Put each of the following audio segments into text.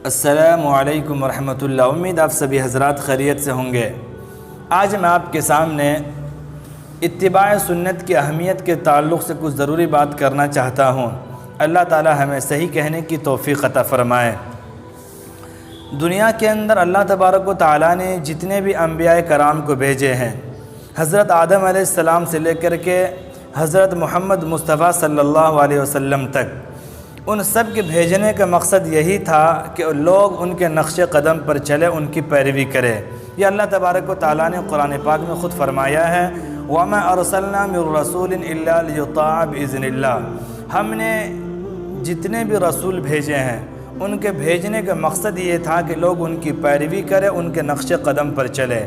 السلام علیکم ورحمۃ اللہ۔ امید آپ سبھی حضرات خیریت سے ہوں گے۔ آج میں آپ کے سامنے اتباع سنت کی اہمیت کے تعلق سے کچھ ضروری بات کرنا چاہتا ہوں۔ اللہ تعالی ہمیں صحیح کہنے کی توفیق عطا فرمائے۔ دنیا کے اندر اللہ تبارک و تعالیٰ نے جتنے بھی انبیاء کرام کو بھیجے ہیں، حضرت آدم علیہ السلام سے لے کر کے حضرت محمد مصطفیٰ صلی اللہ علیہ وسلم تک، ان سب کے بھیجنے کا مقصد یہی تھا کہ لوگ ان کے نقش قدم پر چلے، ان کی پیروی کرے۔ یہ اللہ تبارک و تعالیٰ نے قرآن پاک میں خود فرمایا ہے، وَمَا أَرْسَلْنَا مِن رَّسُولٍ إِلَّا لِيُطَاعَ بِإِذْنِ اللَّهِ۔ ہم نے جتنے بھی رسول بھیجے ہیں، ان کے بھیجنے کا مقصد یہ تھا کہ لوگ ان کی پیروی کرے، ان کے نقش قدم پر چلے۔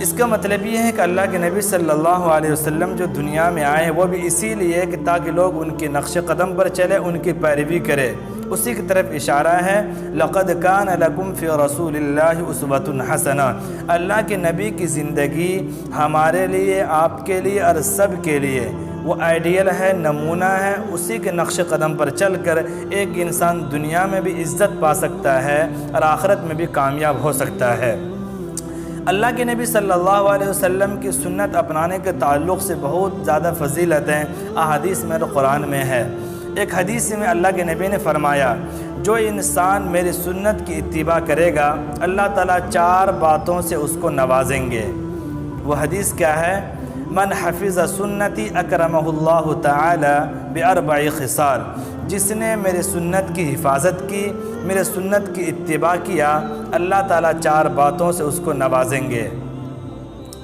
اس کا مطلب یہ ہے کہ اللہ کے نبی صلی اللہ علیہ وسلم جو دنیا میں آئے وہ بھی اسی لیے کہ تاکہ لوگ ان کے نقش قدم پر چلے، ان کی پیروی کرے۔ اسی کی طرف اشارہ ہے، لَقَدْ كَانَ لَكُمْ فِي رَسُولِ اللَّهِ أُسْوَةٌ حَسَنَةٌ۔ اللہ کے نبی کی زندگی ہمارے لیے، آپ کے لیے اور سب کے لیے وہ آئیڈیل ہے، نمونہ ہے۔ اسی کے نقش قدم پر چل کر ایک انسان دنیا میں بھی عزت پا سکتا ہے اور آخرت میں بھی کامیاب ہو سکتا ہے۔ اللہ کے نبی صلی اللہ علیہ وسلم کی سنت اپنانے کے تعلق سے بہت زیادہ فضیلتیں احادیث میں اور قرآن میں ہے۔ ایک حدیث میں اللہ کے نبی نے فرمایا، جو انسان میری سنت کی اتباع کرے گا، اللہ تعالیٰ 4 باتوں سے اس کو نوازیں گے۔ وہ حدیث کیا ہے؟ من حفظ سنتی اکرمہ اللہ تعالی باربع خصال۔ جس نے میری سنت کی حفاظت کی، میرے سنت کی اتباع کیا، اللہ تعالیٰ 4 باتوں سے اس کو نوازیں گے۔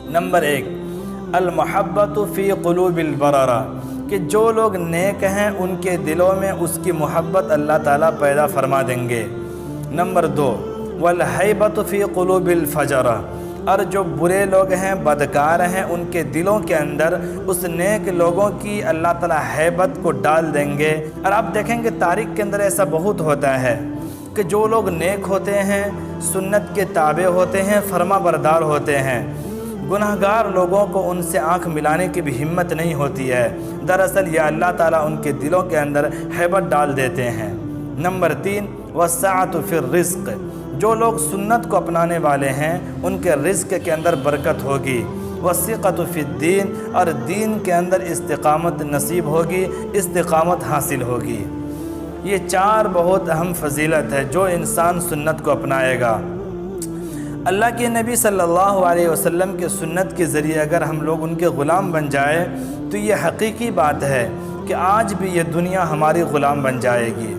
نمبر 1، المحبت فی قلوب البررہ، کہ جو لوگ نیک ہیں ان کے دلوں میں اس کی محبت اللہ تعالیٰ پیدا فرما دیں گے۔ نمبر 2، والہیبۃ فی قلوب الفجرہ، اور جو برے لوگ ہیں، بدکار ہیں، ان کے دلوں کے اندر اس نیک لوگوں کی اللہ تعالیٰ ہیبت کو ڈال دیں گے۔ اور آپ دیکھیں گے تاریخ کے اندر ایسا بہت ہوتا ہے کہ جو لوگ نیک ہوتے ہیں، سنت کے تابع ہوتے ہیں، فرما بردار ہوتے ہیں، گناہگار لوگوں کو ان سے آنکھ ملانے کی بھی ہمت نہیں ہوتی ہے۔ دراصل یہ اللہ تعالیٰ ان کے دلوں کے اندر ہیبت ڈال دیتے ہیں۔ نمبر 3، والسعۃ فی الرزق، جو لوگ سنت کو اپنانے والے ہیں ان کے رزق کے اندر برکت ہوگی۔ والثقۃ فی الدین، اور دین کے اندر استقامت نصیب ہوگی، استقامت حاصل ہوگی۔ یہ 4 بہت اہم فضیلت ہے جو انسان سنت کو اپنائے گا۔ اللہ کے نبی صلی اللہ علیہ وسلم کے سنت کے ذریعے اگر ہم لوگ ان کے غلام بن جائے تو یہ حقیقی بات ہے کہ آج بھی یہ دنیا ہماری غلام بن جائے گی۔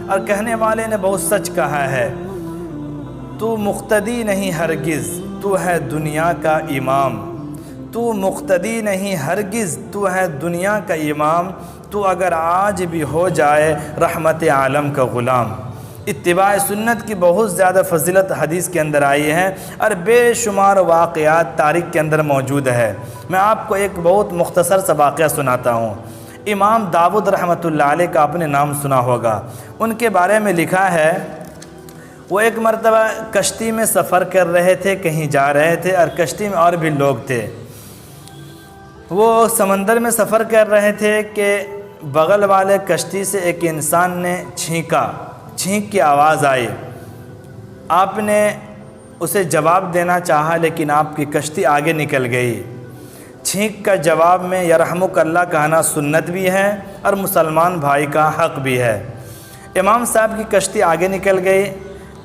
اور کہنے والے نے بہت سچ کہا ہے، تو مقتدی نہیں ہرگز، تو ہے دنیا کا امام۔ تو مقتدی نہیں ہرگز، تو ہے دنیا کا امام۔ تو اگر آج بھی ہو جائے رحمت عالم کا غلام۔ اتباع سنت کی بہت زیادہ فضیلت حدیث کے اندر آئی ہے اور بے شمار واقعات تاریخ کے اندر موجود ہے۔ میں آپ کو ایک بہت مختصر سا واقعہ سناتا ہوں۔ امام داؤد رحمۃ اللہ علیہ کا آپ نے نام سنا ہوگا۔ ان کے بارے میں لکھا ہے، وہ ایک مرتبہ کشتی میں سفر کر رہے تھے، کہیں جا رہے تھے اور کشتی میں اور بھی لوگ تھے۔ وہ سمندر میں سفر کر رہے تھے کہ بغل والے کشتی سے ایک انسان نے چھینک کی آواز آئی۔ آپ نے اسے جواب دینا چاہا لیکن آپ کی کشتی آگے نکل گئی۔ چھینک کا جواب میں یرحمک اللہ کہنا سنت بھی ہے اور مسلمان بھائی کا حق بھی ہے۔ امام صاحب کی کشتی آگے نکل گئی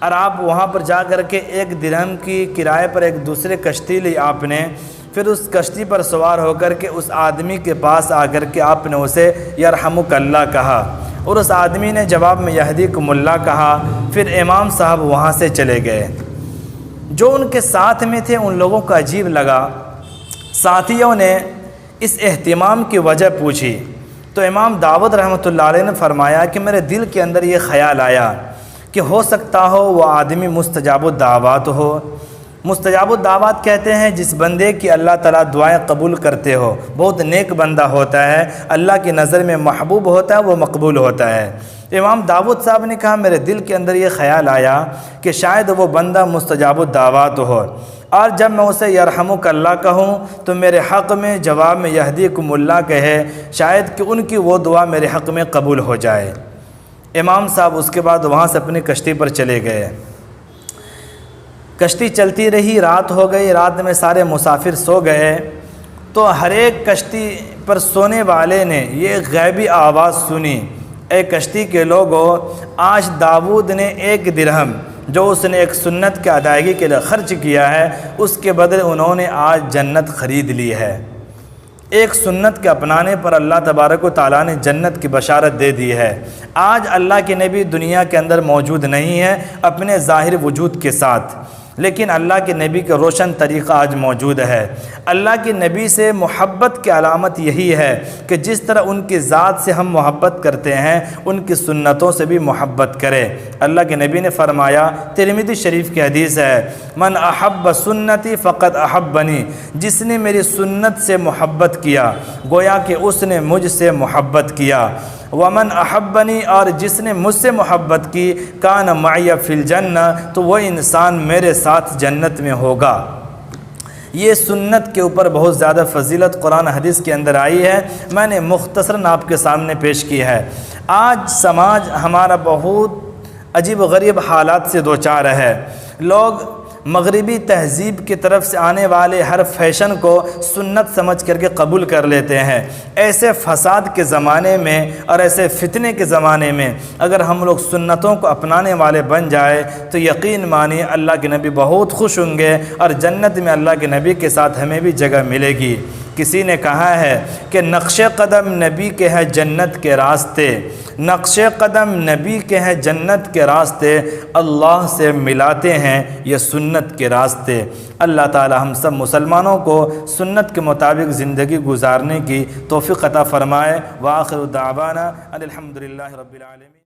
اور آپ وہاں پر جا کر کے 1 درہم کی کرائے پر ایک دوسرے کشتی لی آپ نے۔ پھر اس کشتی پر سوار ہو کر کے اس آدمی کے پاس آ کر کے آپ نے اسے یرحمک اللہ کہا اور اس آدمی نے جواب میں یہدیکم اللہ کہا۔ پھر امام صاحب وہاں سے چلے گئے۔ جو ان کے ساتھ میں تھے ان لوگوں کو عجیب لگا۔ ساتھیوں نے اس اہتمام کی وجہ پوچھی تو امام داؤد رحمۃ اللہ علیہ نے فرمایا کہ میرے دل کے اندر یہ خیال آیا کہ ہو سکتا ہو وہ آدمی مستجاب الدعوات ہو۔ مستجاب الدعوات کہتے ہیں جس بندے کی اللہ تعالیٰ دعائیں قبول کرتے ہو، بہت نیک بندہ ہوتا ہے، اللہ کی نظر میں محبوب ہوتا ہے، وہ مقبول ہوتا ہے۔ امام داؤد صاحب نے کہا میرے دل کے اندر یہ خیال آیا کہ شاید وہ بندہ مستجاب الدعوات ہو، اور جب میں اسے یرحمک اللہ کہوں تو میرے حق میں جواب میں یہدیکم اللہ کہے، شاید کہ ان کی وہ دعا میرے حق میں قبول ہو جائے۔ امام صاحب اس کے بعد وہاں سے اپنی کشتی پر چلے گئے۔ کشتی چلتی رہی، رات ہو گئی، رات میں سارے مسافر سو گئے، تو ہر ایک کشتی پر سونے والے نے یہ غیبی آواز سنی، اے کشتی کے لوگوں، آج داؤد نے 1 درہم جو اس نے ایک سنت کی ادائیگی کے لیے خرچ کیا ہے، اس کے بدلے انہوں نے آج جنت خرید لی ہے۔ ایک سنت کے اپنانے پر اللہ تبارک و تعالیٰ نے جنت کی بشارت دے دی ہے۔ آج اللہ کے نبی دنیا کے اندر موجود نہیں ہے اپنے ظاہر وجود کے ساتھ، لیکن اللہ کے نبی کا روشن طریقہ آج موجود ہے۔ اللہ کے نبی سے محبت کی علامت یہی ہے کہ جس طرح ان کی ذات سے ہم محبت کرتے ہیں، ان کی سنتوں سے بھی محبت کرے۔ اللہ کے نبی نے فرمایا، ترمذی شریف کی حدیث ہے، من احب سنتی فقد احبنی، جس نے میری سنت سے محبت کیا گویا کہ اس نے مجھ سے محبت کیا۔ ومن احبنی، اور جس نے مجھ سے محبت کی، کان معی فی الجنہ، تو وہ انسان میرے ساتھ جنت میں ہوگا۔ یہ سنت کے اوپر بہت زیادہ فضیلت قرآن حدیث کے اندر آئی ہے، میں نے مختصراً آپ کے سامنے پیش کی ہے۔ آج سماج ہمارا بہت عجیب و غریب حالات سے دوچار ہے۔ لوگ مغربی تہذیب کی طرف سے آنے والے ہر فیشن کو سنت سمجھ کر کے قبول کر لیتے ہیں۔ ایسے فساد کے زمانے میں اور ایسے فتنے کے زمانے میں اگر ہم لوگ سنتوں کو اپنانے والے بن جائے تو یقین مانیے اللہ کے نبی بہت خوش ہوں گے، اور جنت میں اللہ کے نبی کے ساتھ ہمیں بھی جگہ ملے گی۔ کسی نے کہا ہے کہ نقش قدم نبی کے ہیں جنت کے راستے، نقش قدم نبی کے ہیں جنت کے راستے، اللہ سے ملاتے ہیں یہ سنت کے راستے۔ اللہ تعالی ہم سب مسلمانوں کو سنت کے مطابق زندگی گزارنے کی توفیق عطا فرمائے۔ وآخر دعوانا ان الحمد للہ رب العالمین۔